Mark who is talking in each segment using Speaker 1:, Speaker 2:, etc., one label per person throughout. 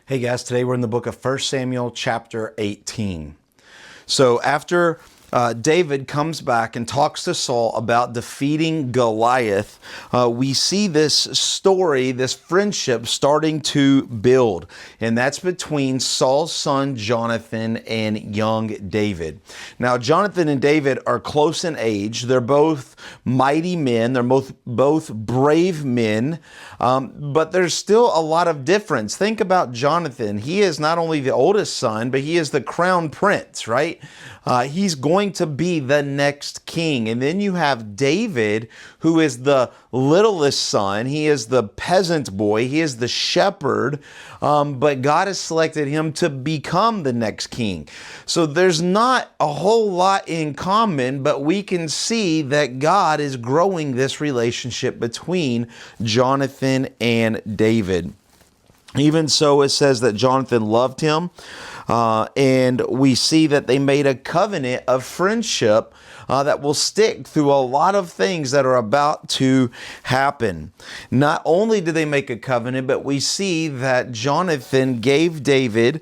Speaker 1: Hey guys, today we're in the book of 1 Samuel chapter 18. So after David comes back and talks to Saul about defeating Goliath, we see this story, this friendship starting to build. And that's between Saul's son Jonathan and young David. Now, Jonathan and David are close in age. They're both mighty men. They're both brave men. But there's still a lot of difference. Think about Jonathan. He is not only the oldest son, but he is the crown prince, right? He's going to be the next king. And then you have David, who is the littlest son. He is the peasant boy. He is the shepherd. But God has selected him to become the next king. So there's not a whole lot in common, but we can see that God is growing this relationship between Jonathan and David. Even so, it says that Jonathan loved him, and we see that they made a covenant of friendship that will stick through a lot of things that are about to happen. Not only did they make a covenant, but we see that Jonathan gave David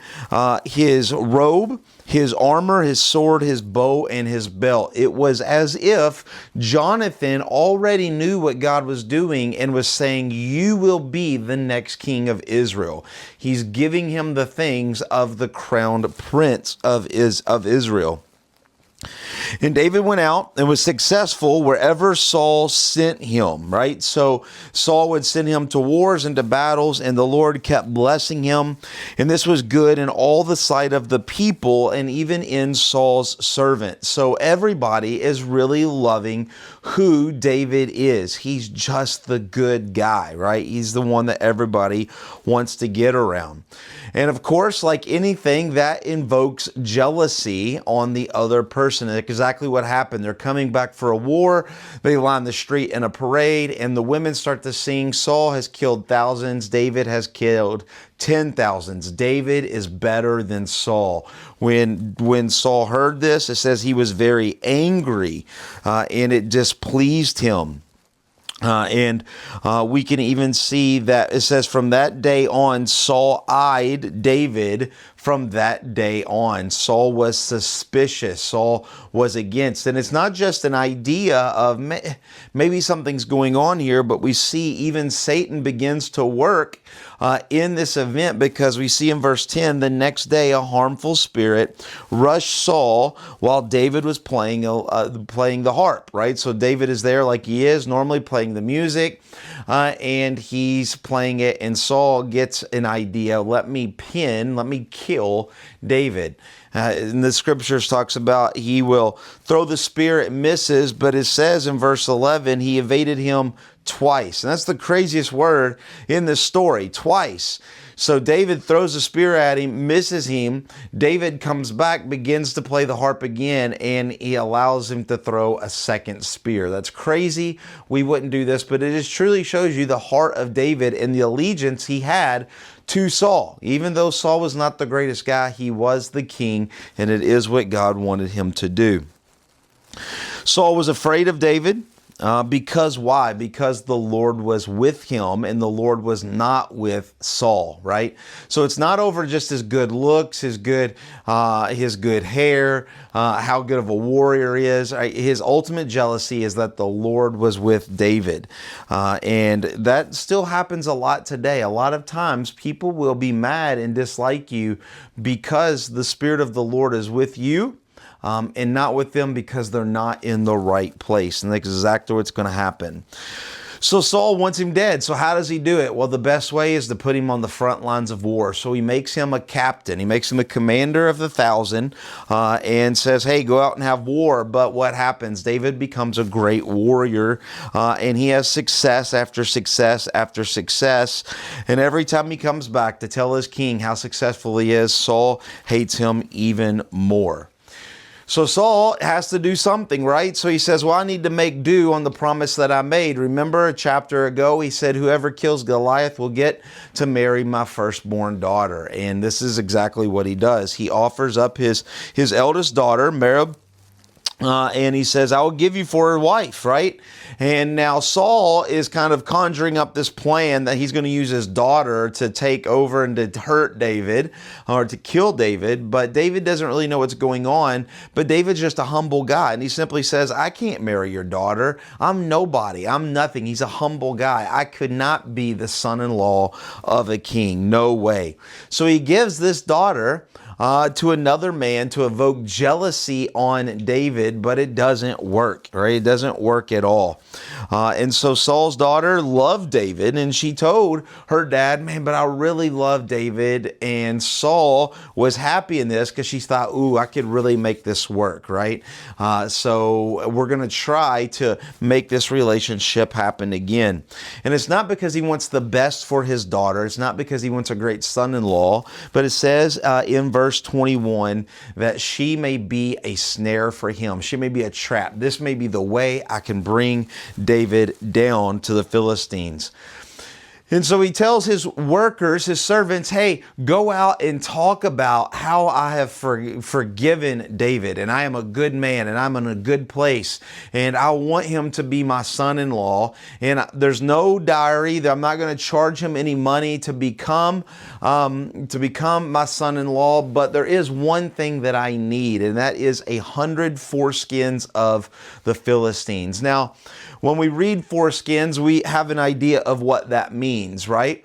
Speaker 1: his robe, his armor, his sword, his bow, and his belt. It was as if Jonathan already knew what God was doing and was saying, "You will be the next king of Israel." He's giving him the things of the crowned prince of Israel. And David went out and was successful wherever Saul sent him, right? So Saul would send him to wars and to battles, and the Lord kept blessing him. And this was good in all the sight of the people and even in Saul's servants. So everybody is really loving who David is. He's just the good guy, right? He's the one that everybody wants to get around. And of course, like anything, that invokes jealousy on the other person. And exactly what happened. They're coming back for a war. They line the street in a parade, and the women start to sing, "Saul has killed thousands. David has killed 10,000s. David is better than Saul." When Saul heard this, it says he was very angry, and it displeased him. And we can even see that it says from that day on, Saul eyed David. From that day on, Saul was suspicious. Saul was against. And it's not just an idea of maybe something's going on here, but we see even Satan begins to work in this event, because we see in verse 10, the next day a harmful spirit rushed Saul while David was playing the harp, right? So David is there like he is normally playing the music, and he's playing it, and Saul gets an idea. Let me kill David. In the scriptures talks about he will throw the spear, it misses, but it says in verse 11, he evaded him twice. And that's the craziest word in this story, twice. So David throws a spear at him, misses him. David comes back, begins to play the harp again, and he allows him to throw a second spear. That's crazy. We wouldn't do this, but it just truly shows you the heart of David and the allegiance he had to Saul. Even though Saul was not the greatest guy, he was the king, and it is what God wanted him to do. Saul was afraid of David. Because why? Because the Lord was with him and the Lord was not with Saul, right? So it's not over just his good looks, his good hair, how good of a warrior he is. His ultimate jealousy is that the Lord was with David. And that still happens a lot today. A lot of times people will be mad and dislike you because the Spirit of the Lord is with you. And not with them because they're not in the right place. And that's exactly what's going to happen. So Saul wants him dead. So how does he do it? Well, the best way is to put him on the front lines of war. So he makes him a captain. He makes him a commander of the 1,000 and says, hey, go out and have war. But what happens? David becomes a great warrior and he has success after success after success. And every time he comes back to tell his king how successful he is, Saul hates him even more. So Saul has to do something, right? So he says, well, I need to make do on the promise that I made. Remember a chapter ago, he said, whoever kills Goliath will get to marry my firstborn daughter. And this is exactly what he does. He offers up his eldest daughter, Merab, And he says, I will give you for a wife, right? And now Saul is kind of conjuring up this plan that he's going to use his daughter to take over and to hurt David or to kill David. But David doesn't really know what's going on. But David's just a humble guy. And he simply says, I can't marry your daughter. I'm nobody. I'm nothing. He's a humble guy. I could not be the son-in-law of a king. No way. So he gives this daughter to another man to evoke jealousy on David, but it doesn't work, right? It doesn't work at all. And so Saul's daughter loved David, and she told her dad, man, but I really love David. And Saul was happy in this because she thought, ooh, I could really make this work, right? So we're going to try to make this relationship happen again. And it's not because he wants the best for his daughter. It's not because he wants a great son-in-law, but it says in verse 21 that she may be a snare for him. She may be a trap. This may be the way I can bring David down to the Philistines. And so he tells his workers, his servants, hey, go out and talk about how I have forgiven David, and I am a good man, and I'm in a good place, and I want him to be my son-in-law. And there's no dowry. I'm not going to charge him any money to become my son-in-law. But there is one thing that I need, and that is 100 foreskins of the Philistines. Now, when we read foreskins, we have an idea of what that means, right?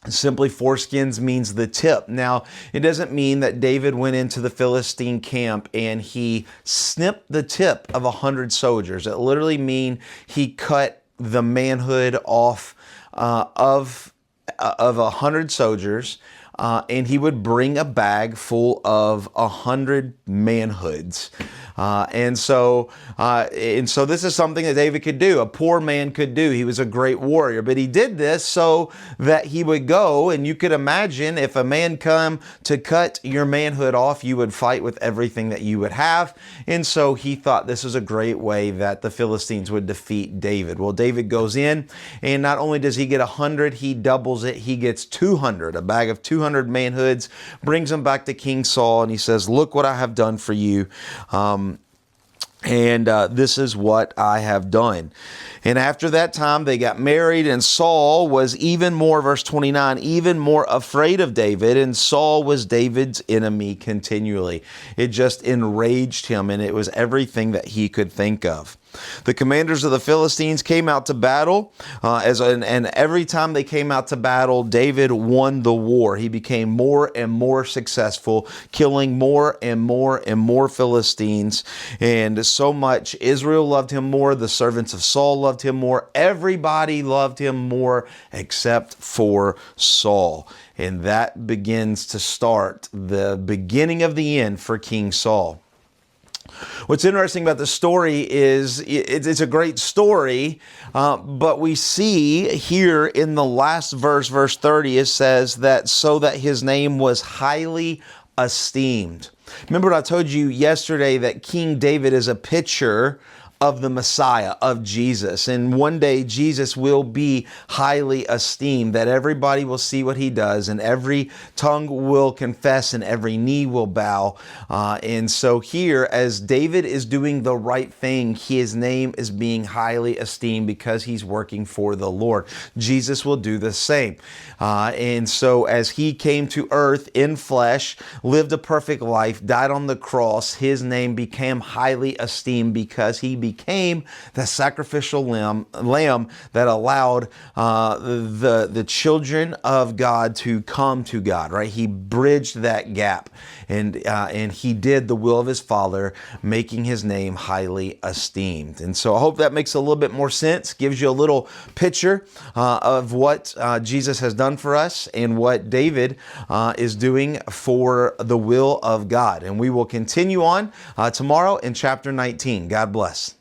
Speaker 1: Simply foreskins means the tip. Now, it doesn't mean that David went into the Philistine camp and he snipped the tip of 100 soldiers. It literally means he cut the manhood off of 100 soldiers. And he would bring a bag full of 100 manhoods. And so this is something that David could do. A poor man could do. He was a great warrior, but he did this so that he would go. And you could imagine if a man come to cut your manhood off, you would fight with everything that you would have. And so he thought this is a great way that the Philistines would defeat David. Well, David goes in, and not only does he get 100, he doubles it. He gets 200, a bag of 200 manhoods, brings them back to King Saul, and he says, look what I have done for you. And this is what I have done. And after that time, they got married, and Saul was even more, verse 29, even more afraid of David, and Saul was David's enemy continually. It just enraged him, and it was everything that he could think of. The commanders of the Philistines came out to battle, and every time they came out to battle, David won the war. He became more and more successful, killing more and more Philistines. And so much, Israel loved him more, the servants of Saul loved him more, everybody loved him more except for Saul. And that begins to start the beginning of the end for King Saul. What's interesting about the story is it's a great story, but we see here in the last verse, verse 30, it says that so that his name was highly esteemed. Remember what I told you yesterday, that King David is a picture of the Messiah, of Jesus. And one day Jesus will be highly esteemed, that everybody will see what he does, and every tongue will confess and every knee will bow. And so here, as David is doing the right thing, his name is being highly esteemed because he's working for the Lord. Jesus will do the same. And so as he came to earth in flesh, lived a perfect life, died on the cross, his name became highly esteemed because he became the sacrificial lamb that allowed the children of God to come to God, right? He bridged that gap, and he did the will of his Father, making his name highly esteemed. And so I hope that makes a little bit more sense, gives you a little picture of what Jesus has done for us and what David is doing for the will of God. And we will continue on tomorrow in chapter 19. God bless.